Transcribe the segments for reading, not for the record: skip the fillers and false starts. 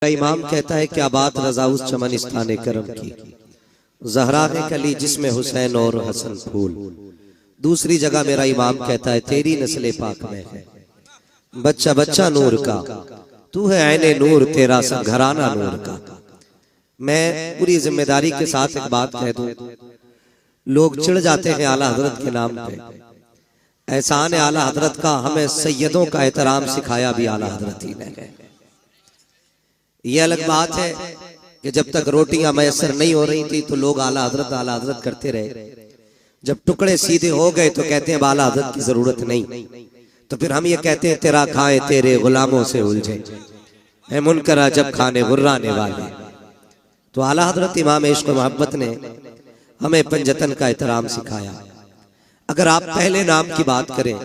इमाम कहता है क्या बात रजा उस चमनिस्तान करम की, ज़हरा ने कली जिसमें हुसैन और हसन फूल। दूसरी जगह मेरा इमाम कहता है तेरी नस्ल पाक में है बच्चा बच्चा नूर का, तू है ऐने नूर तेरा सब घराना नूर का। मैं पूरी जिम्मेदारी के साथ एक बात कह दूं, लोग चिढ़ जाते हैं आला हजरत के नाम पे। एहसान आला हजरत का हमें सैयदों का एहतराम सिखाया भी आला हजरत ही ने है। ये अलग बात है कि जब तक रोटियां मैसर नहीं हो रही थी तो लोग आला हजरत करते रहे। जब टुकड़े सीधे हो गए तो कहते हैं आला हजरत की जरूरत नहीं, तो फिर हम ये कहते हैं तेरा खाए तेरे गुलामों से उलझे है मुनकरा जब खाने गुर्राने वाले। तो आला हजरत इमाम इश्क मोहब्बत ने हमें पंजतन का एहतराम सिखाया। अगर आप पहले नाम की बात करें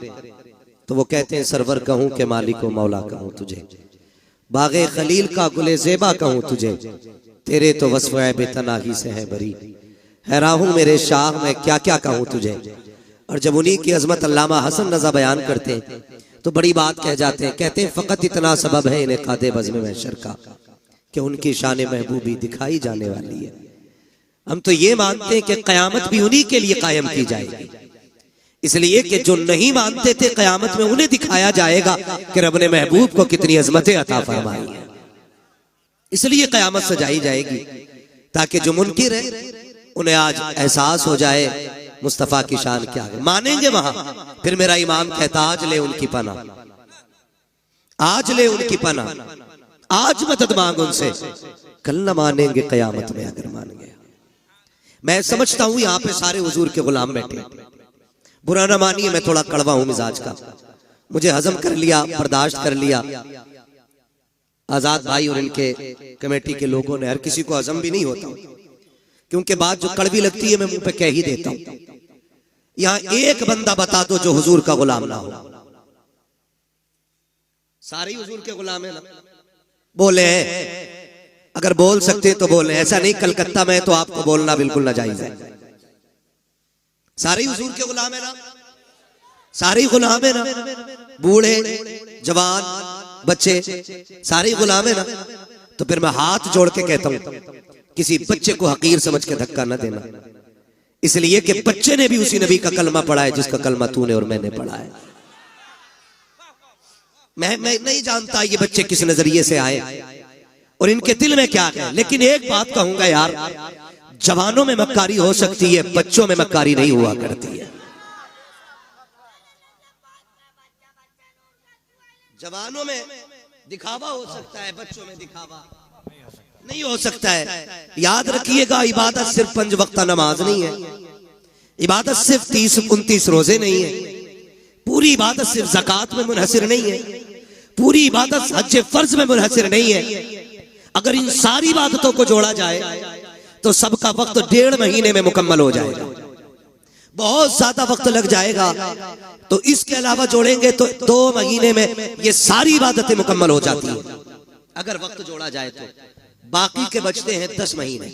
तो वो कहते हैं सरवर कहूं के मालिक मौला कहूं तुझे, बागे खलील का गुले ज़ेबा कहूं तुझे, तेरे तो वस्फ़ बेतनाही से है बरी, हैरान हूं मेरे शाह मैं क्या क्या कहूं तुझे। और जब उन्हीं की अजमत अल्लामा हसन रज़ा बयान करते हैं तो बड़ी बात कह जाते हैं, कहते हैं फ़कत इतना सबब है इन्हें कादे बज़्म महशर का कि उनकी शान महबूबी दिखाई जाने वाली है। हम तो ये मानते हैं कि क़यामत भी उन्हीं के लिए कायम की जाएगी, इसलिए कि जो नहीं मानते थे क़यामत में उन्हें दिखाया जाएगा कि रब ने महबूब को कितनी अजमतें अता फरमाई है। इसलिए क़यामत सजाई जाएगी ताकि जो मुनकिर है उन्हें आज एहसास हो जाए मुस्तफ़ा की शान क्या है। मानेंगे वहां, फिर मेरा इमाम कहता आज ले उनकी पना, आज ले उनकी पना, आज मदद मांग उनसे, कल न मानेंगे क़यामत में अगर मान गया। मैं समझता हूं यहाँ पे सारे हुजूर के गुलाम बैठे, बुरा ना मानिए मैं थोड़ा कड़वा हूं मिजाज का, मुझे हजम कर लिया बर्दाश्त कर लिया। आजाद भाई और इनके कमेटी के लोगों ने, हर किसी को हजम भी नहीं होता क्योंकि बात जो कड़वी लगती है मैं मुंह पे कह ही देता हूं। यहां एक बंदा बता दो जो हुजूर का गुलाम ना हो। सारे हुजूर के गुलाम है ना, बोले अगर बोल सकते तो बोले, ऐसा नहीं कलकत्ता में तो आपको बोलना बिल्कुल नाजायज है। सारे हुजूर के गुलाम है ना, सारे गुलाम है ना, बूढ़े जवान बच्चे सारे गुलाम है ना। तो फिर मैं हाथ जोड़ के कहता हूं किसी बच्चे को हकीर समझ के धक्का न देना, इसलिए कि बच्चे ने भी उसी नबी का कलमा पढ़ा है जिसका कलमा तूने और मैंने पढ़ा है। मैं नहीं जानता ये बच्चे किस नजरिए से आए और इनके दिल में क्या है, लेकिन एक बात कहूंगा यार, जवानों में मक्कारी हो सकती है, बच्चों में मक्कारी नहीं हुआ करती है। जवानों में दिखावा हो सकता है, बच्चों में दिखावा नहीं हो सकता है। याद रखिएगा इबादत सिर्फ 5 वक्त नमाज नहीं है, इबादत सिर्फ 30-29 रोजे नहीं है, पूरी इबादत सिर्फ ज़कात में मुनहसिर नहीं है, पूरी इबादत हज फर्ज में मुनहसिर नहीं है। अगर इन सारी इबादतों को जोड़ा जाए तो सबका वक्त 1.5 महीने में मुकम्मल हो जाएगा, बहुत ज्यादा वक्त लग जाएगा। तो इसके अलावा जोड़ेंगे तो 2 महीने में ये सारी इबादतें मुकम्मल हो जाती हैं अगर वक्त जोड़ा जाए तो। बाकी के बचते हैं 10 महीने,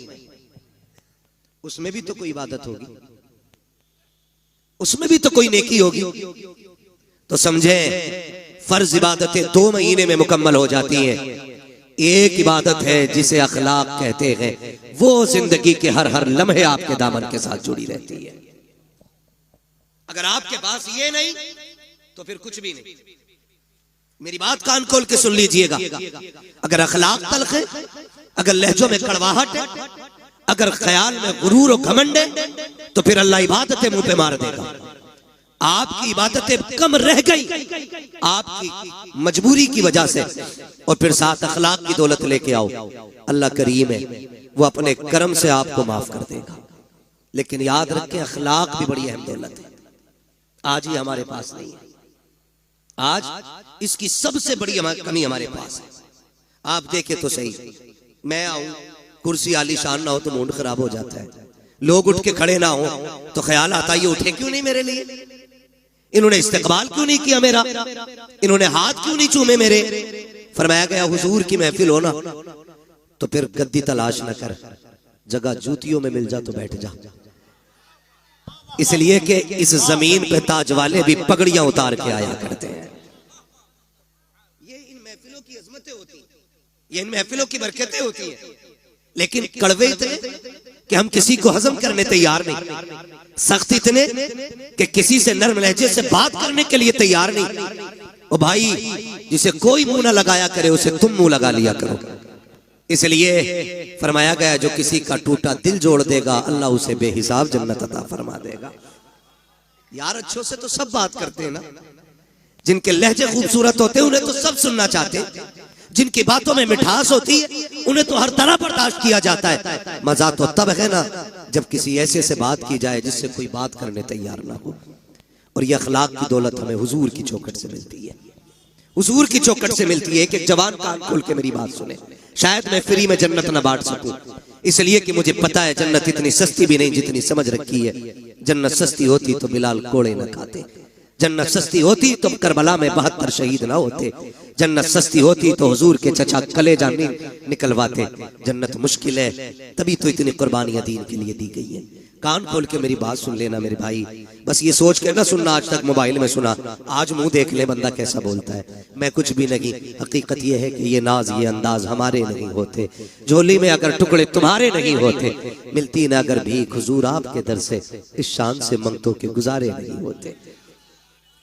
उसमें भी तो कोई इबादत होगी, उसमें भी तो कोई नेकी होगी। तो समझे फर्ज इबादतें 2 महीने में मुकम्मल हो जाती हैं। एक इबादत है जिसे अखलाक कहते हैं, वो जिंदगी के हर लम्हे आपके दामन के साथ जुड़ी रहती है। अगर आपके पास ये नहीं तो फिर कुछ भी नहीं। मेरी बात कान खोल के सुन लीजिएगा, अगर अखलाक तल्ख है, अगर लहजों में कड़वाहट है, अगर ख्याल में गुरूर और घमंड है, तो फिर अल्लाह इबादतें मुंह पे मार देगा। आपकी इबादतें कम रह गई आपकी मजबूरी की वजह से, और फिर साथ अखलाक की दौलत लेके आओ, अल्लाह करीम है, वो अपने करम से आपको माफ कर देगा। लेकिन याद रखें अखलाक भी बड़ी अहम दौलत है, आज ही हमारे पास नहीं है। आज इसकी सबसे बड़ी कमी हमारे पास है। आप देखें तो सही, मैं आऊं कुर्सी आलीशान ना हो तो मूड खराब हो जाता है, लोग उठ के खड़े ना हो तो ख्याल आता ये उठे क्यों नहीं मेरे लिए, इन्होंने इस्तकबाल क्यों नहीं किया मेरा, इन्होंने हाथ क्यों नहीं चूमे मेरे। फरमाया गया हुजूर की महफिल हो ना तो फिर गद्दी तलाश न कर, जगह जूतियों में मिल जा तो बैठ जा, इसलिए कि इस जमीन पे ताज वाले भी पगड़ियां उतार के आया करते हैं। ये इन महफिलों की अजमतें होती, ये इन महफिलों की बरकतें होती हैं, लेकिन कड़वे इतने कि हम किसी को हजम करने तैयार नहीं, सख्त इतने कि किसी से नर्म लहजे से बात करने के लिए तैयार नहीं। ओ भाई, जिसे कोई मुंह ना लगाया करे उसे तुम मुंह लगा लिया करो। इसलिए फरमाया गया जो किसी का टूटा दिल जोड़ देगा अल्लाह उसे बेहिसाब जन्नत अता फरमा देगा। यार अच्छों से तो सब बात करते हैं ना, जिनके लहजे खूबसूरत होते हैं उन्हें तो सब सुनना चाहते हैं, जिनकी बातों में मिठास होती है उन्हें तो हर तरह बर्दाश्त किया जाता है। मजा तो तब है ना जब किसी ऐसे से बात की जाए जिससे कोई बात करने तैयार ना हो। और ये अखलाक की दौलत हमें हुजूर की चौखट से मिलती है, हुजूर की चौखट से मिलती है। कि जवान कान खोल के मेरी बात सुने। शायद मैं फ्री में जन्नत ना बांट सकूं, इसलिए कि मुझे पता है जन्नत इतनी सस्ती भी नहीं जितनी समझ रखी है। जन्नत सस्ती होती तो बिलाल कोड़े न खाते, जन्नत सस्ती होती तो करबला में 72 शहीद ना होते, जन्नत सस्ती होती तो हुजूर के चचा कलेजा निकलवाते। जन्नत मुश्किल है तभी तो इतनी कुर्बानियां दीन के लिए दी गई है। कान खोल के मेरी बात सुन लेना मेरे भाई, बस ये सोच के ना सुनना आज तक मोबाइल में सुना, आज मुंह देख ले बंदा कैसा बोलता है। मैं कुछ भी नहीं, हकीकत ये है कि ये नाज ये अंदाज हमारे नहीं होते, झोली में अगर टुकड़े तुम्हारे नहीं होते, मिलती ना अगर भीख हुजूर आपके दर से, इस शान से मंगतों के गुजारे नहीं होते।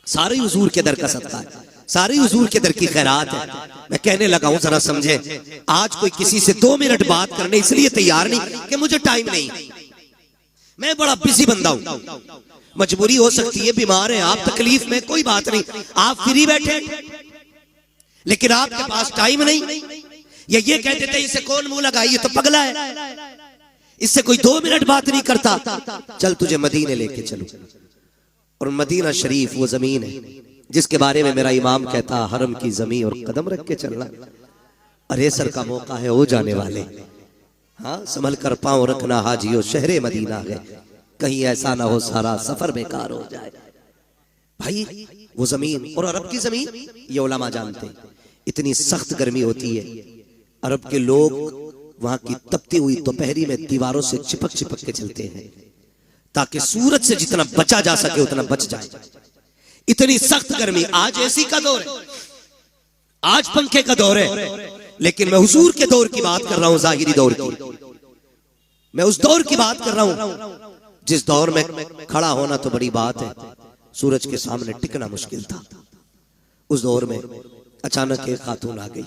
सारे हुजूर के दर का सदका है, सारी हुजूर के दर की खैरात है। मैं कहने लगा हूं जरा समझे, आज कोई किसी से 2 मिनट बात करने इसलिए तैयार नहीं कि मुझे टाइम नहीं, मैं बड़ा बिजी बंदा हूं, मजबूरी हो सकती है, बीमार है आप, तकलीफ में, कोई बात नहीं, आप फ्री बैठे, लेकिन आपके पास टाइम नहीं। या ये कहते थे इसे कौन मुंह लगाई, ये तो पगला है, इससे कोई 2 मिनट बात नहीं करता। चल तुझे मदीने लेके चलूं, और मदीना शरीफ वो जमीन है जिसके बारे में मेरा इमाम कहता हरम की जमीन और कदम रख के चलना। अरे सर का मौका है हो जाने वाले, हाँ संभल कर पांव रखना हाजियो शहरे मदीना है, कहीं ऐसा ना हो सारा सफर बेकार हो जाए। भाई वो जमीन, और अरब की जमीन ये उलमा जानते हैं, इतनी सख्त गर्मी होती है, अरब के लोग वहां की तपती हुई दोपहरी में दीवारों से चिपक चिपक के चलते हैं ताकि सूरज से जितना बचा जा सके उतना बच जाए। इतनी सख्त गर्मी, आज एसी का दौर है, आज पंखे का दौर है, लेकिन मैं हुजूर के दौर की बात कर रहा हूं, जाहिरी दौर की। मैं उस दौर की बात कर रहा हूं जिस दौर में खड़ा होना तो बड़ी बात है, सूरज के सामने टिकना मुश्किल था। उस दौर में अचानक एक खातून आ गई,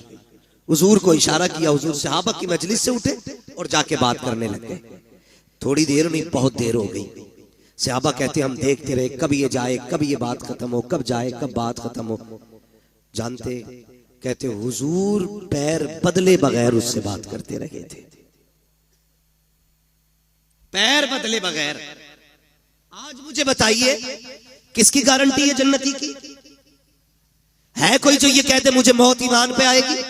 हुजूर को इशारा किया, हुजूर सहाबा की मजलिस से उठे और जाके बात करने लग गए। थोड़ी देर नहीं बहुत देर हो गई, सहाबा कहते हम देखते रहे कब ये जाए, कब ये बात खत्म हो, कब जाए कब बात खत्म हो। जानते कहते हुजूर पैर बदले बगैर उससे बात करते रहे थे, पैर बदले बगैर। आज मुझे बताइए किसकी गारंटी है जन्नती की? है कोई जो ये कहते मुझे मौत ईमान पे आएगी?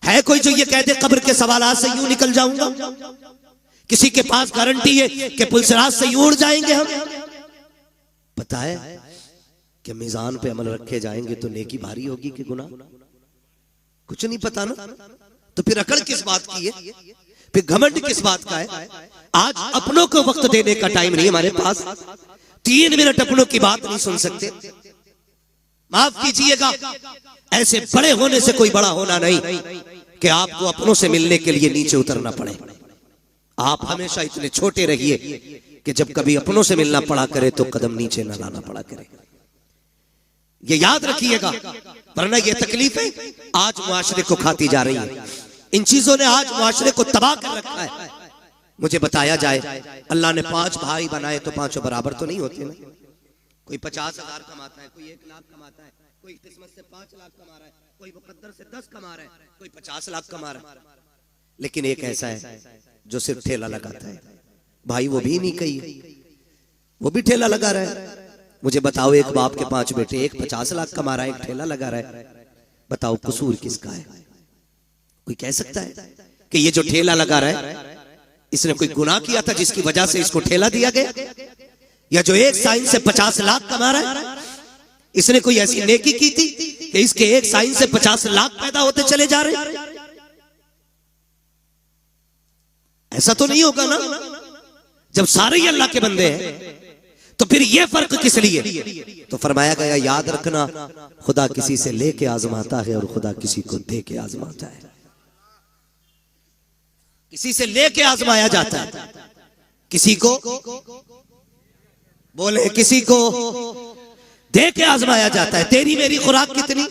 है कोई जो ये कहते कब्र के सवालात से यूं निकल जाऊंगा? किसी के पास गारंटी है कि पुलसराज से यूं उड़ जाएंगे हम? पता है कि मीजान पे अमल रखे जाएंगे तो नेकी भारी होगी कि गुनाह? कुछ नहीं पता ना, तो फिर अकड़ किस बात की है, फिर घमंड किस बात का है? आज अपनों को वक्त देने का टाइम नहीं हमारे पास, 3 मिनट अपनों की बात नहीं सुन सकते। माफ कीजिएगा, ऐसे बड़े होने से कोई बड़ा होना नहीं कि आपको अपनों से मिलने के लिए नीचे उतरना पड़े। आप हमेशा इतने छोटे रहिए कि जब कभी अपनों से मिलना पड़ा करे तो कदम नीचे न लाना पड़ा करे। ये याद रखिएगा, वरना ये तकलीफें आज मुआशरे को खाती जा रही है। इन चीजों ने आज मुआशरे को तबाह कर रखा है। मुझे बताया जाए अल्लाह ने 5 भाई बनाए तो 5 बराबर तो नहीं होते ना। कोई 50,000 कमाता है, कोई 1 लाख कमाता है, कोई किस्मत से 5 लाख कमा रहा है, कोई मुकद्दर से 10 कमा रहा है, कोई 50 लाख कमा रहा है। लेकिन एक ऐसा है जो सिर्फ ठेला लगाता है। भाई वो भी नहीं कही, वो भी ठेला लगा रहा है। मुझे बताओ, एक बाप के 5 बेटे, एक 50 लाख कमा रहा है, एक ठेला लगा रहा है, बताओ कसूर किसका है? कोई कह सकता है कि ये जो ठेला लगा रहा है इसने कोई गुनाह किया था जिसकी वजह से इसको ठेला दिया गया? या जो एक साइन से 50 लाख कमा रहा है इसने कोई ऐसी नेकी की थी कि इसके एक साइन से 50 लाख पैदा होते चले जा रहे हैं? ऐसा तो नहीं होगा ना। जब सारे ही अल्लाह के बंदे हैं तो फिर ये फर्क किस लिए? तो फरमाया गया याद रखना, खुदा किसी से लेके आजमाता है और खुदा किसी को दे के आजमाता है। किसी से लेके आजमाया जाता है, किसी को बोले, किसी को दे के आजमाया जाता है। तेरी मेरी खुराक कितनी?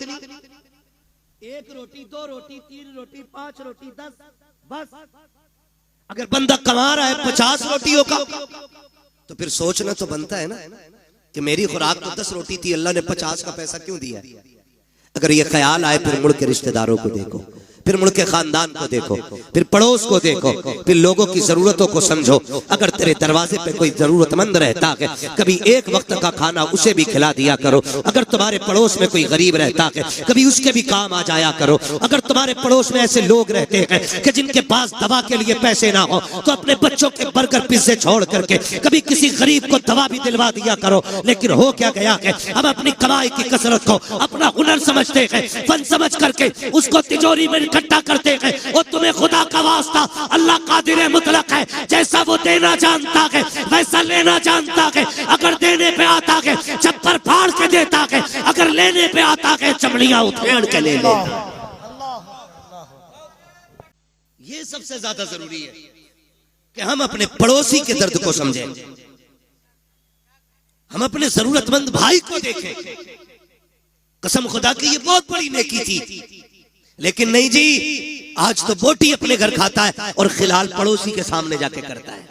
1 रोटी, 2 रोटी, 3 रोटी, 5 रोटी, 10, बस। अगर बंदा कमा रहा है 50 रोटियों का, तो फिर सोचना तो बनता है ना कि मेरी खुराक तो 10 रोटी थी, अल्लाह ने 50 का पैसा क्यों दिया? अगर ये ख्याल आए, फिर मुड़ के रिश्तेदारों को देखो, फिर मुड़ के खानदान को देखो, फिर पड़ोस को देखो, फिर लोगों की जरूरतों को समझो। अगर तेरे दरवाजे पे कोई जरूरतमंद रहता है, कभी एक वक्त का खाना उसे भी खिला दिया करो। अगर तुम्हारे पड़ोस में कोई गरीब रहता है, कभी उसके भी काम आ जाया करो। अगर तुम्हारे पड़ोस में ऐसे लोग रहते हैं कि जिनके पास दवा के लिए पैसे ना हो, तो अपने बच्चों के बर्गर पिज्जे छोड़ करके कभी किसी गरीब को दवा भी दिलवा दिया करो। लेकिन हो क्या गया है, हम अपनी कमाई की कसरत को अपना हुनर समझते हैं, फन समझ करके उसको तिजोरी में इकट्ठा करते हैं। और तुम्हें खुदा का वास्ता, अल्लाह कादिर मुतलक है, जैसा वो देना जानता है वैसा लेना जानता है। अगर देने पे आता है चप्पर फाड़ के देता है, अगर लेने पे आता है चमड़ियां उधेड़ के ले लेता। ये सबसे ज्यादा जरूरी है कि हम अपने पड़ोसी के दर्द को समझें, हम अपने जरूरतमंद भाई को देखें। कसम खुदा की ये बहुत बड़ी नेकी थी, लेकिन नहीं जी, आज तो बोटी अपने घर खाता है और खिलाल पड़ोसी के सामने जाके करता है।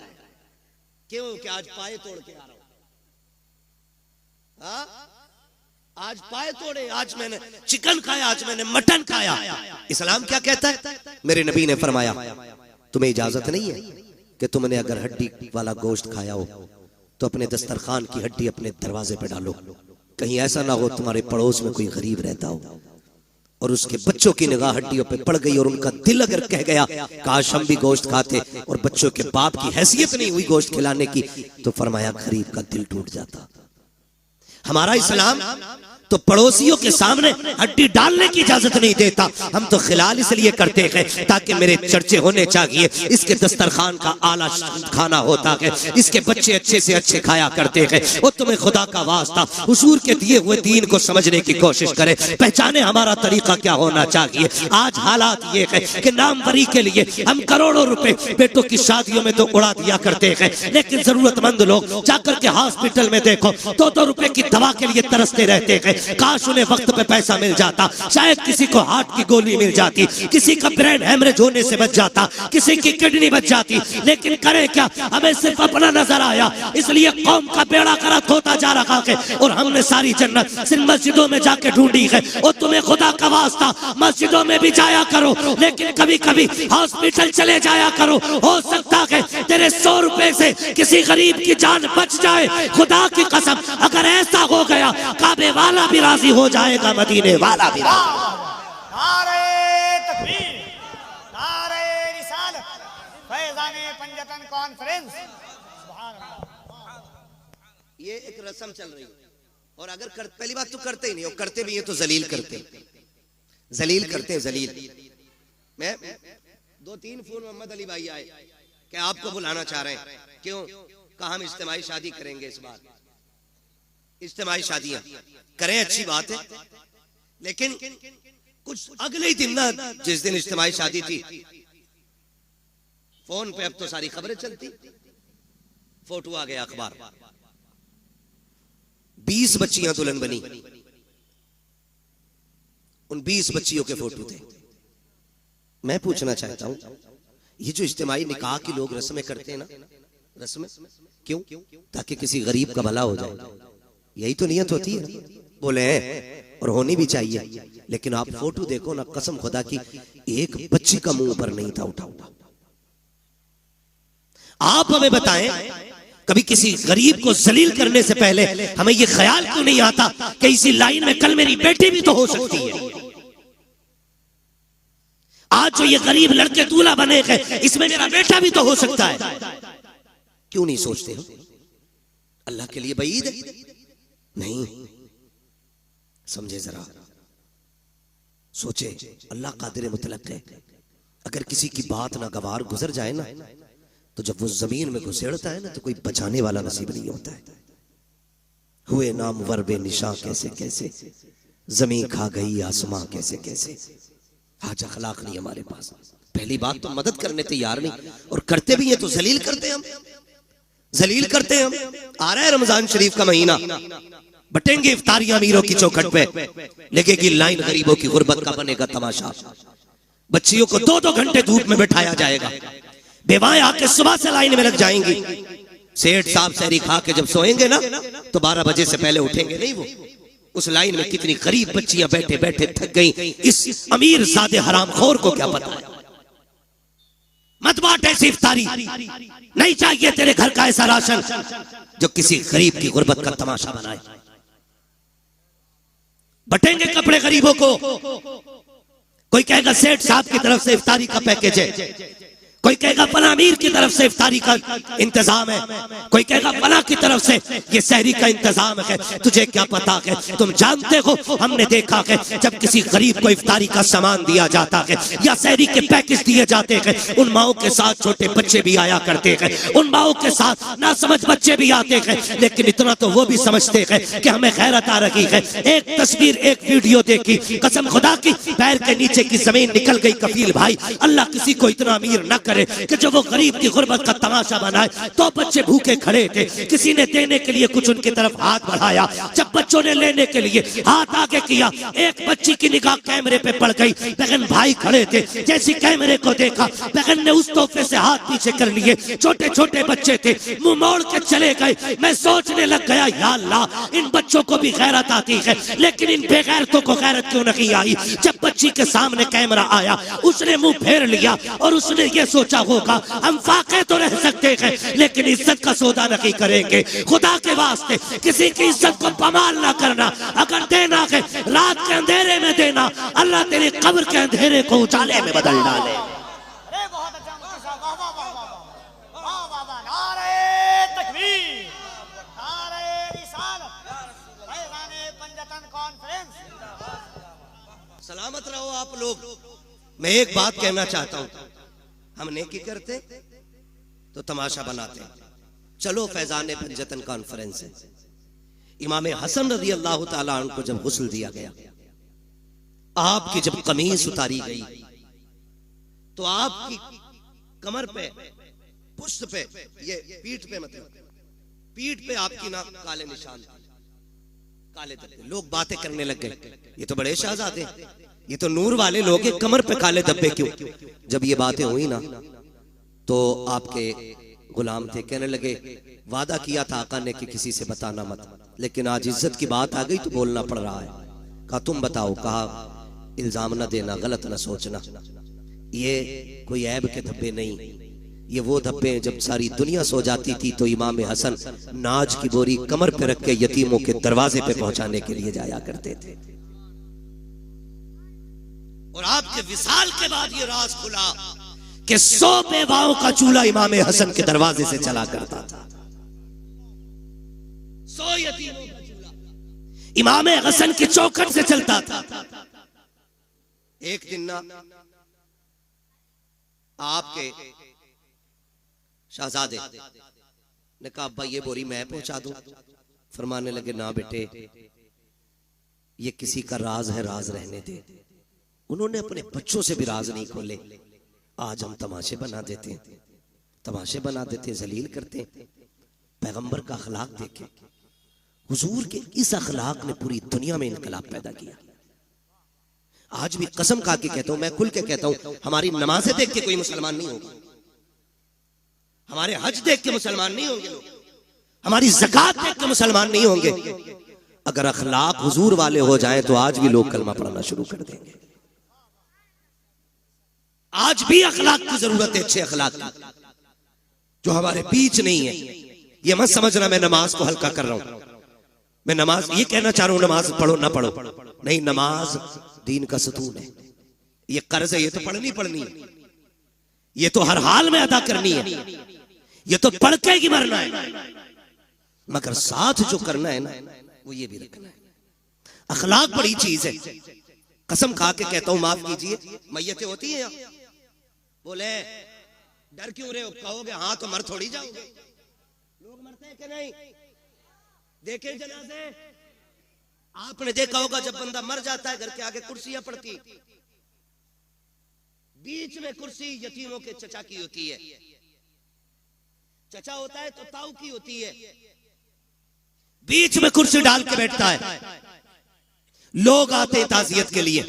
क्यों? कि आज पाए तोड़ के आ रहा हूं, आज पाए तोड़े, आज मैंने चिकन खाया, आज मैंने मटन खाया। इस्लाम क्या कहता है? मेरे नबी ने फरमाया, तुम्हें इजाजत नहीं है कि तुमने अगर हड्डी वाला गोश्त खाया हो तो अपने दस्तरखान की हड्डी अपने दरवाजे पे डालो। कहीं ऐसा ना हो तुम्हारे पड़ोस में कोई गरीब रहता हो और उसके बच्चों की निगाह हड्डियों पे पड़ गई और उनका दिल अगर कह गया काश हम भी गोश्त खाते, और बच्चों के बाप की हैसियत नहीं हुई गोश्त खिलाने की, तो फरमाया गरीब का दिल टूट जाता। हमारा इस्लाम तो पड़ोसियों के सामने हड्डी डालने की इजाजत नहीं देता। हम तो खिलाल इसलिए करते हैं ताकि मेरे चर्चे होने चाहिए, इसके दस्तरखान का आला खाना होता है, इसके बच्चे अच्छे से अच्छे खाया करते हैं। और तुम्हें खुदा का वास्ता हुजूर के दिए हुए दीन को समझने की कोशिश करें, पहचाने हमारा तरीका क्या होना चाहिए। आज हालात ये है कि नामवरी के लिए हम करोड़ों रुपए बेटों की शादियों में तो उड़ा दिया करते हैं, लेकिन जरूरतमंद लोग जाकर के हॉस्पिटल में देखो 2-2 रुपए की दवा के लिए तरसते रहते हैं। काश उन्हें वक्त पे पैसा मिल जाता, शायद किसी को हार्ट की गोली मिल जाती, किसी का ब्रेन हेमरेज होने से बच जाता, किसी की किडनी बच जाती। लेकिन करें क्या, हमें सिर्फ अपना नजर आया, इसलिए कौम का बेड़ा गर्क होता जा रहा है। और हमने सारी जन्नत सिर्फ मस्जिदों में जाके ढूंढी है। और तुम्हें खुदा का वास्ता मस्जिदों में भी जाया करो, लेकिन कभी कभी हॉस्पिटल चले जाया करो। हो सकता है तेरे 100 रुपए से किसी गरीब की जान बच जाए। खुदा की कसम, अगर ऐसा हो गया काबे वाला भी राजी हो जाएगा, मदीने वाला भी। नारे तकबीर, नारे रिसालत, फैज़ाने पंजतन कॉन्फ्रेंस। सुभान अल्लाह। ये एक रस्म चल रही है, और अगर पहली बात तो करते ही नहीं, और करते भी है तो जलील करते, जलील करते, जलील। मैं 2-3 फोन मोहम्मद अली भाई आए कि आपको बुलाना चाह रहे हैं। क्यों? कहा हम इज्तिमाई शादी करेंगे इस बार। इज्तिमाई शादियां करें, अच्छी बात है, लेकिन कुछ अगले ही दिन ना, जिस दिन इज्तिमाई शादी थी, फोन पे अब तो सारी खबरें चलती, फोटो आ गया अखबार, 20 बच्चियां दुल्हन बनी, उन 20 बच्चियों के फोटो थे। मैं पूछना चाहता हूं, ये जो इज्तिमाई निकाह की लोग रस्में करते हैं ना, रस्में क्यों? ताकि किसी गरीब का भला हो जाए, यही तो नियत होती है। बोले और होनी भी चाहिए, लेकिन आप फोटो देखो ना, कसम खुदा की एक बच्ची का मुंह पर नहीं था उठा। आप हमें बताएं, कभी किसी गरीब को जलील करने से पहले हमें ये ख्याल क्यों नहीं आता कि इसी लाइन में कल मेरी बेटी भी तो हो सकती है। आज जो ये गरीब लड़के दूल्हा बने हैं, इसमें मेरा बेटा भी तो हो सकता है। क्यों नहीं सोचते हो? अल्लाह के लिए बईद है? नहीं, समझे जरा, सोचे, अल्लाह कादिर मुतलक है। अगर किसी की बात ना गवार गुजर जाए ना, तो जब वो जमीन में घुसेड़ता है ना, तो कोई बचाने वाला नसीब नहीं होता है। हुए नाम वर्बे निशा कैसे कैसे, जमीन खा गई आसमां कैसे कैसे। आज अखलाक नहीं हमारे पास। पहली बात तो मदद करने तैयार नहीं, और करते भी हैं तो जलील करते हैं हम, जलील करते हैं हम। आ रहा है रमजान शरीफ का महीना, बटेंगे इफ्तारियां अमीरों की चौखट पे, लगेगी लाइन गरीबों की गुर्बत का बनेगा तमाशा। बच्चियों को 2-2 घंटे धूप में बैठाया जाएगा, बेवाएं आके सुबह से लाइन में लग जाएंगी। सेठ साहब सहरी खा के जब सोएंगे ना तो 12 बजे से पहले उठेंगे नहीं वो। उस लाइन में कितनी गरीब बच्चियां बैठे बैठे थक गई, इस अमीर ज़ादे हरामखोर को क्या पता है। मत बांट ऐसी इफ्तारी, नहीं चाहिए तेरे घर का ऐसा राशन जो किसी गरीब की गुर्बत का तमाशा बनाए। बटेंगे कपड़े गरीबों को, कोई कहेगा सेठ साहब की तरफ से इफ्तारी का पैकेज है, कोई कहेगा फला अमीर की तरफ से इफ्तारी का इंतजाम है, कोई कहेगा फला की तरफ से ये सहरी का इंतजाम है। तुझे क्या पता है, तुम जानते हो, हमने देखा है जब किसी गरीब को इफ्तारी का सामान दिया जाता है या सहरी के पैकेज दिए जाते हैं, उन माओं के साथ छोटे बच्चे भी आया करते हैं, उन माओं के साथ ना समझ बच्चे भी आते हैं, लेकिन इतना तो वो भी समझते हैं कि हमें गैरत आ रही है। एक तस्वीर, एक वीडियो देखी, कसम खुदा की पैर के नीचे की जमीन निकल गई। कफील भाई, अल्लाह किसी को इतना अमीर न करे कि जो वो गरीब की गुर्बत का तमाशा बनाए। तो बच्चे भूखे खड़े थे, किसी ने देने के लिए कुछ उनकी तरफ हाथ बढ़ाया, जब बच्चों ने लेने के लिए हाथ आगे किया, एक बच्ची की निगाह कैमरे पे पड़ गई। बहन भाई खड़े थे, जैसे कैमरे को देखा बहन ने उस तोहफे से हाथ पीछे कर लिए। छोटे छोटे बच्चे थे, मुंह मोड़ के चले गए। मैं सोचने लग गया, या अल्लाह, इन बच्चों को भी गैरत आती है, लेकिन इन बेगैरतों को गैरत क्यों नहीं आई। जब बच्ची के सामने कैमरा आया, उसने मुंह फेर लिया और उसने ये सोचा होगा हम फाके तो रह सकते हैं लेकिन इज्जत का सौदा नहीं करेंगे। खुदा के वास्ते किसी की इज्जत को पमाल ना करना, अगर देना है रात के अंधेरे में देना, अल्लाह तेरी कब्र के अंधेरे को उजाले में बदल डाले। अरे बहुत अच्छा मुफ्ती साहब, वाह वाह वाह वाह वाह वाह वाह, नारे तकबीर, नारे रिसालत, फैज़ाने पंजतन कॉन्फ्रेंस। सलामत रहो आप लोग। मैं एक बात कहना चाहता हूं, हम नेकी करते तो तमाशा बनाते। चलो फैजान पंजतन कॉन्फ्रेंस है, इमाम हसन रज़ी अल्लाह ताला अन्हु को जब गुस्ल दिया गया, आपकी जब कमीज उतारी गई तो आपकी कमर पे, पुश्त पे, ये पीठ पे, मतलब पीठ पे आपकी ना काले निशान थे, काले धब्बे। लोग बातें करने लग गए, ये तो बड़े शहजादे, ये तो नूर वाले लोग, कमर पे काले धब्बे क्यों। जब ये बातें हुई ना तो आपके गुलाम थे, कहने लगे वादा किया था आका ने कि किसी से बताना मत, लेकिन आज इज्जत की बात आ गई तो बोलना पड़ रहा है। कहा तुम बताओ, कहा इल्जाम न देना, गलत न सोचना, ये कोई ऐब के धब्बे नहीं, ये वो धब्बे हैं जब सारी दुनिया सो जाती थी तो इमाम हसन नाज की बोरी कमर पे रख के यतीमों के दरवाजे पे पहुंचाने के लिए जाया करते थे। और आपके विसाल के बाद ये राज खुला कि 100 बेवाओं का चूल्हा इमाम हसन के दरवाजे से चला करता था। 100 यतीमों का चूल्हा इमाम हसन की चौखट से चलता था। एक दिन ना आपके शहजादे ने कहा अब्बा ये बोरी मैं पहुंचा दूं। फरमाने लगे ना बेटे, ये किसी का राज है, राज रहने दे। उन्होंने अपने बच्चों से भी राज नहीं खोले। आज हम तमाशे बना देते हैं, तमाशे बना देते हैं, जलील करते हैं। पैगंबर का अखलाक देखें, हुजूर के इस अखलाक ने पूरी दुनिया में इनकलाब पैदा किया। आज भी कसम खा के कहता हूं, मैं खुल के कहता हूं, हमारी नमाजें देख के कोई मुसलमान नहीं होगा, हमारे हज देख के मुसलमान नहीं होंगे लोग, हमारी ज़कात देख के मुसलमान नहीं होंगे। अगर अखलाक हुजूर वाले हो जाएं तो आज भी लोग कलमा पढ़ना शुरू कर देंगे। आज भी अखलाक की जरूरत है, अच्छे अखलाक की, जो हमारे बीच नहीं है। ये मत समझना मैं नमाज को हल्का कर रहा हूं, मैं नमाज ये कहना चाह रहा हूं नमाज पढ़ो ना पढ़ो, नहीं, नमाज दीन का सतून है। ये कर्ज है, ये तो पढ़नी पढ़नी है, ये तो हर हाल में अदा करनी है, ये तो पढ़ के ही मरना है, मगर साथ जो करना है ना वो ये भी रखना है। अखलाक बड़ी चीज है। कसम खा के कहता हूं, माफ कीजिए, मैयतें होती हैं यहाँ, बोले डर क्यों रहे हो, कहोगे हाँ तो मर थोड़ी जाओगे। लोग मरते हैं कि नहीं, देखे जनाजे, आपने देखा होगा जब बंदा मर जाता है घर के आगे कुर्सियां पड़ती, बीच में कुर्सी यतीमों के चचा की होती है। चचा होता है तो ताऊ की होती है। बीच में कुर्सी डाल के बैठता है। लोग आते हैं ताज़ियत के लिए।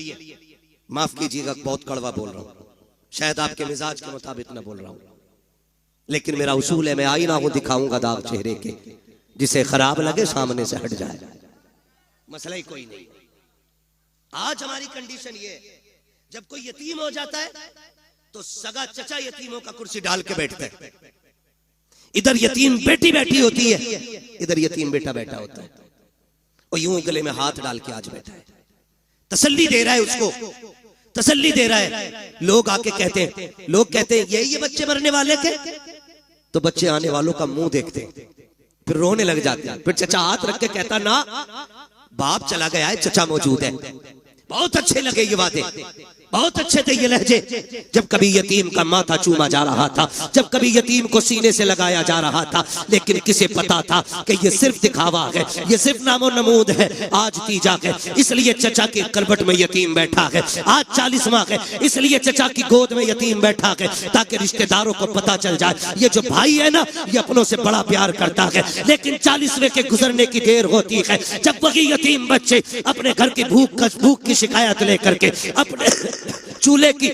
माफ कीजिएगा, बहुत कड़वा बोल रहा हूं, शायद आपके मिजाज के मुताबिक ना बोल रहा हूं, लेकिन मेरा उसूल है, मैं आईना हूं, दिखाऊंगा दाग चेहरे के, जिसे खराब लगे सामने से हट जाए, मसला ही कोई नहीं। आज हमारी कंडीशन ये है, जब कोई यतीम हो जाता है तो सगा चचा यतीमों का कुर्सी डाल के बैठता है। इधर यतीम बेटी बैठी होती है, इधर यतीम बेटा बैठा होता है, और यूं गले में हाथ डाल के आज बैठा है, तसल्ली दे रहा है उसको, तसल्ली दे रहा है। लोग आके कहते हैं, लोग कहते हैं यही ये बच्चे मरने वाले थे, तो बच्चे आने वालों का मुंह देखते हैं, फिर रोने लग जाते हैं। फिर चचा हाथ रख के कहता, ना बाप चला गया है, चचा मौजूद है। बहुत अच्छे लगे ये वादे, बहुत अच्छे थे ये लहजे। जब कभी यतीम का माथा चूमा जा रहा था, जब कभी यतीम को सीने से लगाया जा रहा था, लेकिन किसे पता था कि ये सिर्फ दिखावा है, ये सिर्फ नामो नमूद है। आज तीजा है, इसलिए चचा के करबट में यतीम बैठा है। आज 40वां है, इसलिए चचा की गोद में यतीम बैठा है, ताकि रिश्तेदारों को पता चल जाए ये जो भाई है ना, ये अपनों से बड़ा प्यार करता है। लेकिन 40वें के गुजरने की देर होती है, जब वही यतीम बच्चे अपने घर की भूख की शिकायत लेकर के, अपने चूल्हे की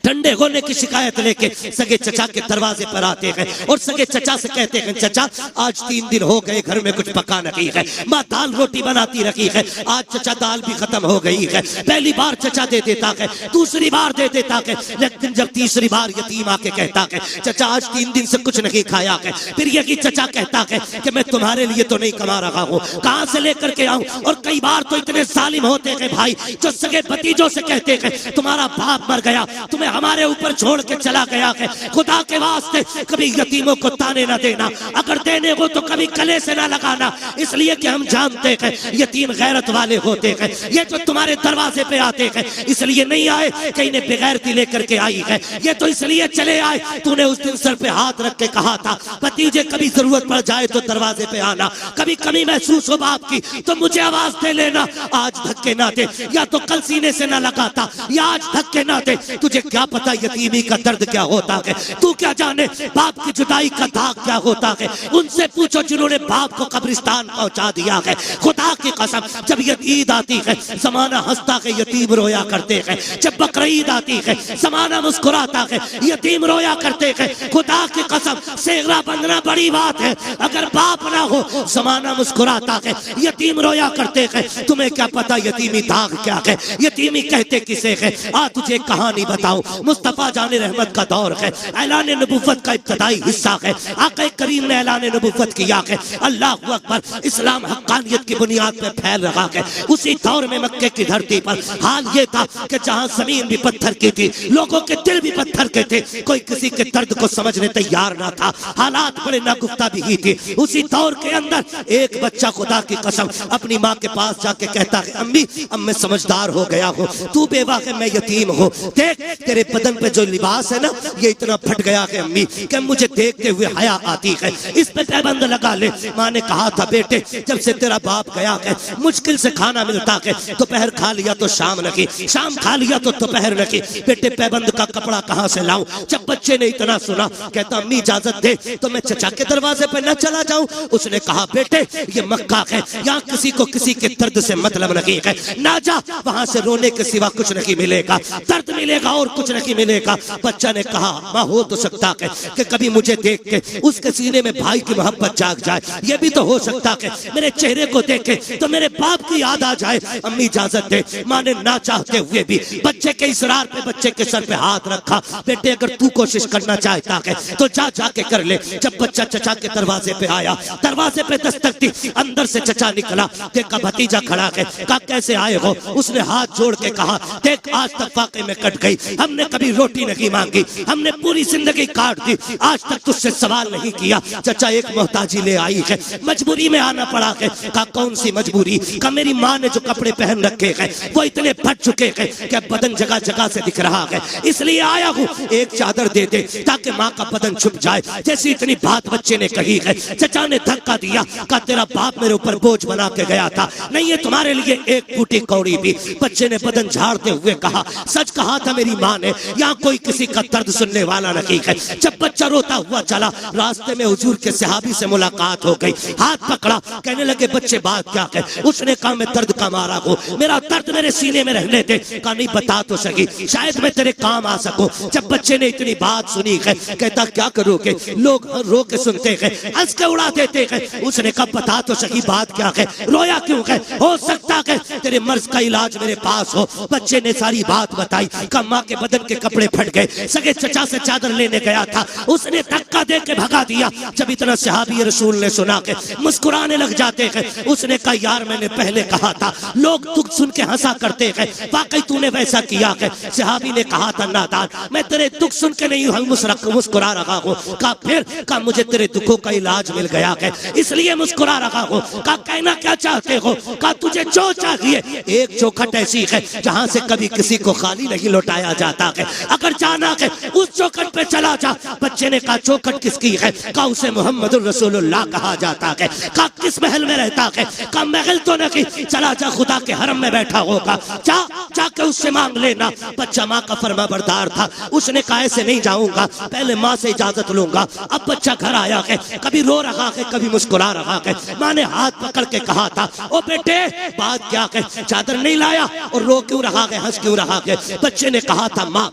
ठंडे होने की शिकायत लेके सगे चचा के दरवाजे पर आते हैं, और सगे चचा से कहते हैं, चचा आज 3 दिन हो गए घर में कुछ पका नहीं है, माँ दाल रोटी बनाती रही है, आज चचा दाल भी खत्म हो गई है। पहली बार चचा दे देता है, दूसरी बार दे देता है, लेकिन जब तीसरी बार यतीम आके कहता है, चचा आज 3 दिन से कुछ नहीं खाया है, फिर यही चचा कहता है कि मैं तुम्हारे लिए तो नहीं कमा रहा हूँ, कहाँ से लेकर के आऊं। और कई बार तो इतने जालिम होते हैं भाई, जो सगे भतीजों से कहते हैं, तुम्हारा बाप मर गया, तुम्हें हमारे ऊपर छोड़ के चला गया है, खुदा के वास्ते कभी यतीमों को ताने ना देना, अगर देने हो तो कभी गले से ना लगाना, इसलिए कि हम जानते हैं यतीम गैरत वाले होते हैं। ये जो तुम्हारे दरवाजे पे आते हैं, इसलिए नहीं आए कि इन्हें बेगैरती लेकर के आई है, ये तो इसलिए चले आए, तूने उस दिन सर पे हाथ रख के कहा था, भतीजे कभी जरूरत पड़ जाए तो दरवाजे पे आना, कभी कमी महसूस हो बाप की तो मुझे आवाज दे लेना। आज धक्के ना दे, या तो कल सीने से ना लगाता, या आज धक्के ना दे। तुझे क्या पता यतीमी का दर्द क्या होता है, तू क्या जाने बाप की जुदाई का दाग क्या होता है। उनसे पूछो जिन्होंने बाप को कब्रिस्तान पहुंचा दिया है। खुदा की कसम, जब ईद आती है जमाना हंसता है, यतीम रोया करते हैं। जब बकरीद आती है जमाना मुस्कुराता है, यतीम रोया करते हैं। खुदा की कसम, सेहरा बंधना बड़ी बात है, अगर बाप ना हो जमाना मुस्कुराता है, यतीम रोया करते हैं। तुम्हें क्या पता यतीमी दाग क्या है, यतीमी कहते किसे है। आज तुझे कहानी बताऊं, मुस्तफा जाने रहमत का दौर है, ऐलान नबुव्वत का इब्तदाई हिस्सा है, आका करीम ने ऐलान नबुव्वत किया है। अल्लाहु अकबर, इस्लाम हक्कानियत की बुनियाद पर फैल रहा है। उसी दौर में मक्के की धरती पर हाल ये था कि जहां जमीन भी पत्थर की थी, लोगों के दिल भी पत्थर के थे, कोई किसी के दर्द को समझने तैयार ना था, हालात बड़े नागुफ्ता भी ही थे। उसी दौर के अंदर एक बच्चा खुदा की कसम अपनी माँ के पास जाके कहता है, अम्मी अब मैं समझदार हो गया हूँ, तू बेवा है मैं यतीम हूँ, देख तेरे बदन पे जो लिबास है ना ये इतना फट गया है अम्मी कि मुझे देखते हुए हया आती है, इस पे पैबंद लगा ले। माँ ने कहा था, बेटे जब से तेरा बाप गया है मुश्किल से खाना मिलता है, दोपहर खा लिया तो शाम लगी, शाम खा लिया तो दोपहर लगी, बेटे पैबंद का कपड़ा कहाँ से लाऊं। जब बच्चे ने इतना सुना कहता, अम्मी इजाजत दे तो मैं चचा के दरवाजे पे न चला जाऊं। उसने कहा, बेटे ये मक्का है, यहाँ किसी को किसी के दर्द से मतलब नहीं है, ना जा, वहां से रोने के सिवा कुछ नहीं मिलेगा, दर्द मिलेगा और कुछ नहीं मिलेगा। बच्चा ने कहा, माँ हो तो सकता है कि कभी मुझे देख के उसके सीने में भाई की मोहब्बत जाग जाए, ये भी तो हो सकता है मेरे चेहरे को देखे तो मेरे बाप की याद आ जाए। अम्मी इजाजत दे। माँ ने ना चाहते हुए भी बच्चे के इसरार पे बच्चे के सर पे हाथ रखा, बेटे अगर तू कोशिश करना चाहता है तो जा जाके कर ले। जब बच्चा चचा के दरवाजे पे आया, दरवाजे पे दस्तक दी, अंदर से चचा निकला, देखा भतीजा खड़ा है, कहा कैसे आए हो। उसने हाथ जोड़ के कहा, देख आज तक वाकई में कट गई, हमने कभी रोटी नहीं मांगी, हमने पूरी जिंदगी काट दी, आज तक तुझसे सवाल नहीं किया। चचा एक मोहताजी ले आई है, मजबूरी में आना पड़ा है। कहा कौन सी मजबूरी। कहा मेरी माँ ने जो कपड़े पहन रखे हैं वो इतने फट चुके हैं कि बदन जगह जगह से दिख रहा है, इसलिए आया हूँ, एक चादर दे दे ताकि माँ का बदन छुप जाए। जैसी इतनी बात बच्चे ने कही है, चचा ने धक्का दिया, कहा तेरा बाप मेरे ऊपर बोझ बना के गया था, नहीं है तुम्हारे लिए एक फूटी कौड़ी भी। बच्चे ने बदन झाड़ते हुए कहा, सच कहा था मेरी माँ ने, यहाँ कोई किसी का दर्द सुनने वाला नहीं है। जब बच्चा रोता हुआ चला, रास्ते में हुजूर के सहाबी से मुलाकात हो गई, हाथ पकड़ा, कहने लगे बच्चे बात क्या है? उसने कहा मैं दर्द का मारा हूँ, मेरा दर्द मेरे सीने में रहने दे। कहा नहीं बता तो सही, शायद मैं तेरे काम आ सकूं। जब बच्चे ने इतनी बात सुनी है, कहता क्या करोगे? लोग रो के सुनते हैं, हंस के उड़ा देते हैं। उसने कहा बता तो सही बात क्या है, रोया क्यों है? हो सकता है तेरे मर्ज का इलाज मेरे पास हो। बच्चे ने सारी बात बताई। कहा माँ के बदन के कपड़े फट गए, सगे चचा से चादर लेने गया था, उसने धक्का दे के भगा दिया। जब इतना सहाबी रसूल ने सुना के मुस्कुराने लग जाते हैं। उसने कहा यार मैंने पहले कहा था, लोग दुख सुन के हंसा करते हैं, वाकई तूने वैसा किया है। सहाबी ने कहा था नादान, मैं तेरे दुख सुन के नहीं मुस्कुरा रहा हूँ। कहा फिर? कहा मुझे तेरे दुखों का इलाज मिल गया है, इसलिए मुस्कुरा रहा हूँ। कहा कहना क्या चाहते हो? कहा तुझे जो चाहिए। एक चौखट ऐसी है जहाँ से कभी किसी को खाली नहीं लौटाया जाता है, अगर जाना है उस चौखट पे चला जा। बच्चे ने कहा चौखट किसकी है? कहा उसे मोहम्मदुर रसूलुल्लाह कहा जाता है। कहा किस महल में रहता है? कहा महल तो नहीं, चला जा खुदा के हरम में बैठा होगा, जाके उससे मांग लेना। बच्चा माँ का फर्मा बरदार था, उसने कहा ऐसे नहीं जाऊंगा, पहले माँ से इजाजत लूंगा। अब बच्चा घर आया है, कभी रो रहा है कभी मुस्कुरा रहा है। माँ ने हाथ पकड़ के कहा था ओ बेटे बात क्या है, चादर नहीं लाया और रो क्यों रहा है, हंस क्यों रहा है? बच्चे ने कहा था माँ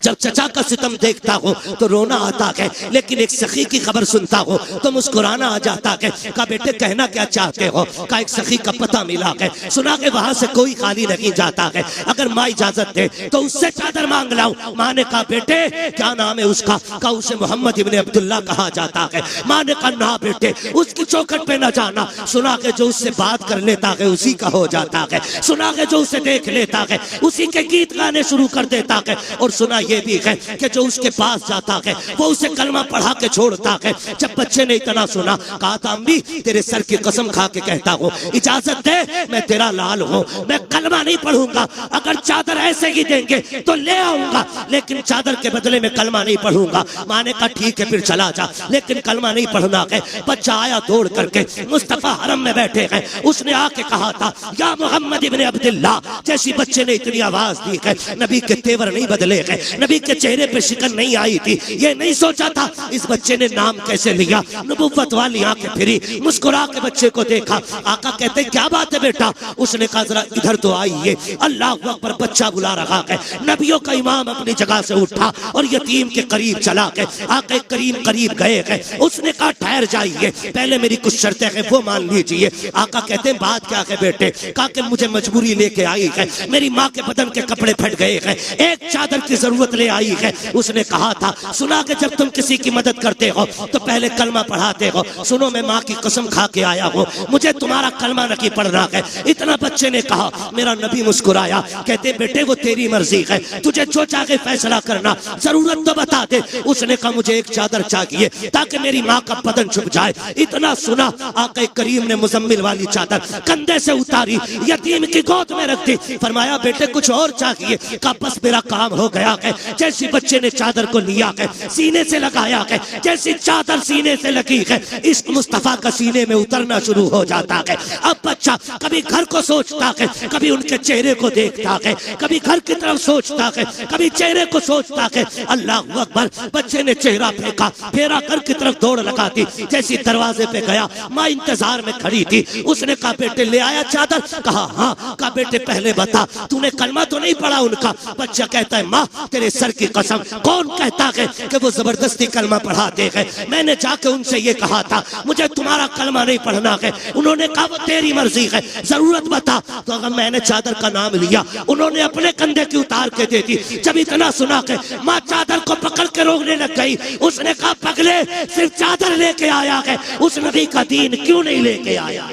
जब चचा का सितम देखता हूँ तो रोना आता है, लेकिन एक सखी की खबर सुनता हूँ तो मुस्कुराना आ जाता है। कहा बेटे कहना क्या चाहते हो? कहा एक सखी का पता मिला है, सुना के वहां से कोई खाली नहीं जाता है, अगर माँ इजाजत दे तो उससे चादर मांग लाऊं। माँ ने कहा बेटे क्या नाम है उसका? कहा उसे मोहम्मद इब्ने अब्दुल्लाह कहा जाता है। माँ ने कहा ना बेटे उसकी चौखट पे न जाना, सुना के जो उससे बात कर लेता है उसी का हो जाता है, सुना के जो उसे देख लेता है उसी के गीत गाने शुरू कर देता है, और सुना ये भी है कि जो उसके पास जाता है वो उसे कलमा पढ़ा के छोड़ता है। जब बच्चे ने इतना सुना, कहा था अम्मी तेरे सर की कसम खा के कहता हूँ इजाजत दे, मैं तेरा लाल हूँ, मैं कलमा नहीं पढ़ूंगा, अगर चादर ऐसे ही देंगे तो ले आऊंगा, लेकिन चादर के बदले में कलमा नहीं पढ़ूंगा। माँ ने कहा ठीक है फिर चला जा, लेकिन कलमा नहीं पढ़ना है। बच्चा आया दौड़ करके, मुस्तफा हरम में बैठे हैं, उसने आके कहा था या मोहम्मद इब्ने अब्दुल्लाह। जैसी बच्चे ने इतनी आवाज दी है, नबी के तेवर नहीं बदले गए, नबी के चेहरे पे शिकन नहीं आई थी, ये नहीं सोचा था इस बच्चे ने नाम कैसे लिया। नबुव्वत वाली आंखें फिरी, मुस्कुरा के बच्चे को देखा। आका कहते क्या बात है बेटा? उसने कहा जरा इधर तो आइए, अल्लाह अकबर, बच्चा बुला रहा है। नबियों का इमाम अपनी जगह से उठा और यतीम के करीब चला गए, आके करीब गए हैं। उसने कहा ठहर जाइए, पहले मेरी कुछ शर्तें हैं वो मान लीजिए। आका कहते हैं बात क्या है बेटे? कहा कि मुझे मजबूरी लेके आई है, मेरी माँ के बदन के कपड़े फट गए हैं, एक चादर की जरूरत ले आई है। उसने कहा था सुना कि जब तुम किसी की मदद करते हो तो पहले कलमा पढ़ाते हो, सुनो मैं माँ की कसम खा के आया हूँ, मुझे तुम्हारा कलमा नहीं पढ़ना है। इतना बच्चे ने कहा। मेरा नबी मुस्कुराया, कहते बेटे वो तेरी मर्जी है, तुझे जो चाहे फैसला करना, जरूरत तो बता दे। उसने कहा मुझे एक चादर चाहिए ताकि मेरी माँ का बदन छुप जाए। इतना सुना, आके करीम ने मुजम्मिल वाली चादर कंधे से उतारी, यतीम की गोद में रख दी। फरमाया बेटे कुछ और चाहिए? कहा बस मेरा काम हो गया है। जैसे बच्चे ने चादर को लिया है, सीने से लगाया है, जैसी चादर सीने से लगी है, इश्क मुस्तफा का सीने में उतरना शुरू हो जाता है। अब बच्चा कभी घर को सोचता है, कभी उनके चेहरे को देखता है, कभी घर की तरफ सोचता है, कभी चेहरे को सोचता है। अल्लाह अकबर, बच्चे ने चेहरा फेंका, फेरा घर की तरफ दौड़ लगा दी। जैसी दरवाजे पे गया, माँ इंतजार में खड़ी थी। उसने कहा बेटे ले आया चादर? कहा हाँ। कहा बेटे पहले बता तूने कलमा तो नहीं पढ़ा उनका? बच्चा कहता है माँ तेरे सर की कसम, कौन कहता है कि वो जबरदस्ती कलमा पढ़ाते हैं? मैंने जाके उनसे ये कहा था मुझे तुम्हारा कलमा नहीं पढ़ना है, उन्होंने कहा वो तेरी मर्जी है, जरूरत बता। तो अगर मैंने चादर का नाम लिया, उन्होंने अपने कंधे की उतार के दे दी। जब इतना सुना के माँ चादर को पकड़ के रोकने लग गई। उसने कहा पगले सिर्फ चादर लेके आया है, उस नबी का दीन क्यों नहीं लेके आया?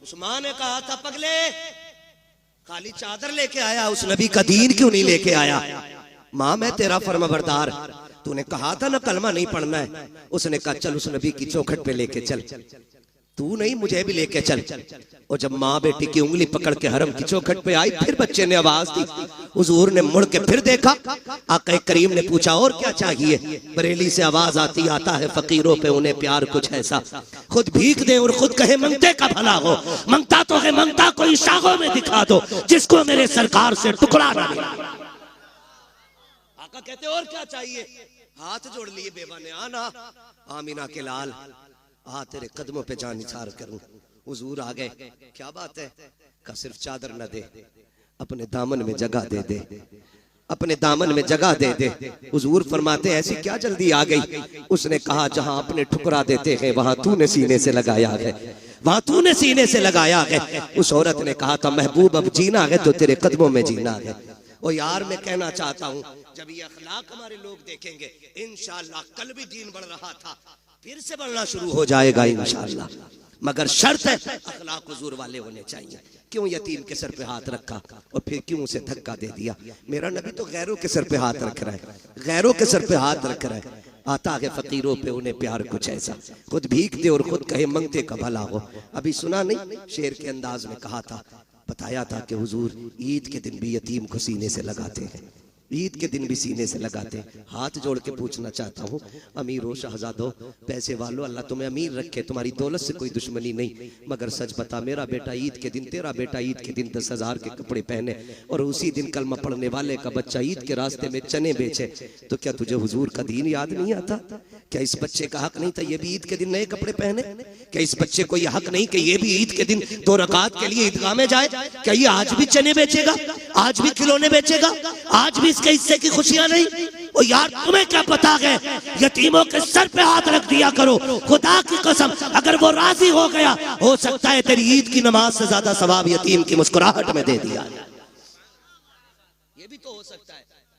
उस माँ ने कहा था पगले खाली चादर लेके आया, उस नबी का दीन क्यों नहीं लेके आया? माँ मैं तेरा फर्माबरदार, तूने कहा था ना कलमा नहीं पढ़ना है। उसने कहा चल उस नबी की चौखट पे लेके चल। तू नहीं, मुझे भी लेके चल। और जब माँ बेटी की उंगली पकड़ के हरम की चौखट पे आई, फिर बच्चे ने आवाज दी। हुजूर ने मुड़ के फिर देखा, आका करीम ने पूछा और क्या चाहिए? बरेली से आवाज आती, आता है फकीरों पे उन्हें प्यार कुछ ऐसा, खुद भीख दे और खुद कहे मंगते का भला हो। मंगता तो है, मंगता कोई शाखों में दिखा दो जिसको मेरे सरकार से टुकड़ा ना मिला। आका कहते और क्या चाहिए? हाथ जोड़ लिए बेवा ने, आना आमीना के लाल, आ तेरे कदमों पे जान निसार करूं। हुजूर आ गए, क्या बात है? का सिर्फ चादर न दे, अपने दामन में जगह दे दे, अपने दामन में जगह दे दे। हुजूर फरमाते ऐसी क्या जल्दी आ गई? उसने कहा जहां अपने ठुकरा देते हैं वहां तूने सीने से लगाया है, वहां तूने सीने से लगाया है। उस औरत ने कहा था महबूब अब जीना है तो तेरे कदमों में जीना है। और यार मैं कहना चाहता हूँ जब ये अखलाक हमारे लोग देखेंगे इंशाअल्लाह, कल भी दीन बढ़ रहा था फिर से बढ़ना शुरू हो जाएगा इंशाअल्लाह, मगर शर्त है अखलाक हुजूर वाले होने चाहिए। क्यों यतीम के सर पे हाथ रखा और फिर क्यों उसे धक्का दे दिया? मेरा नबी तो गैरों के सर पे हाथ रख रहा है, गैरों के सर पे हाथ रख रहा है। आता है फकीरों पे उन्हें प्यार कुछ ऐसा, खुद भीख दे और खुद कहे मंगते का भला हो। अभी सुना नहीं, शेर के अंदाज में कहा था, बताया था कि हुजूर ईद के दिन भी यतीम को सीने से लगाते हैं, ईद के दिन भी सीने से लगाते हैं। हाथ जोड़ के पूछना चाहता हूँ अमीरों, शहजादों, पैसे वालों, अल्लाह तुम्हें अमीर रखे, तुम्हारी दौलत से कोई दुश्मनी नहीं, मगर सच बता मेरा बेटा ईद के दिन, तेरा बेटा ईद के दिन 10,000 के कपड़े पहने और उसी दिन कलमा पढ़ने वाले का बच्चा ईद के रास्ते में चने बेचे, तो क्या तुझे हुजूर का दीन याद नहीं आता? क्या इस बच्चे का हक नहीं था ये भी ईद के दिन नए कपड़े पहने? क्या इस बच्चे को यह हक नहीं कि ये भी ईद के दिन 2 रकात के लिए ईदगाह में जाए? क्या ये आज भी चने बेचेगा, आज भी खिलौने बेचेगा, आज भी इसके हिस्से की खुशियां नहीं? ओ यार तुम्हें क्या पता है, यतीमों के सर पे हाथ रख दिया करो, खुदा की कसम अगर वो राजी हो गया हो सकता है तेरी ईद की नमाज से ज्यादा सवाब यतीम की मुस्कुराहट में दे दिया। ये भी तो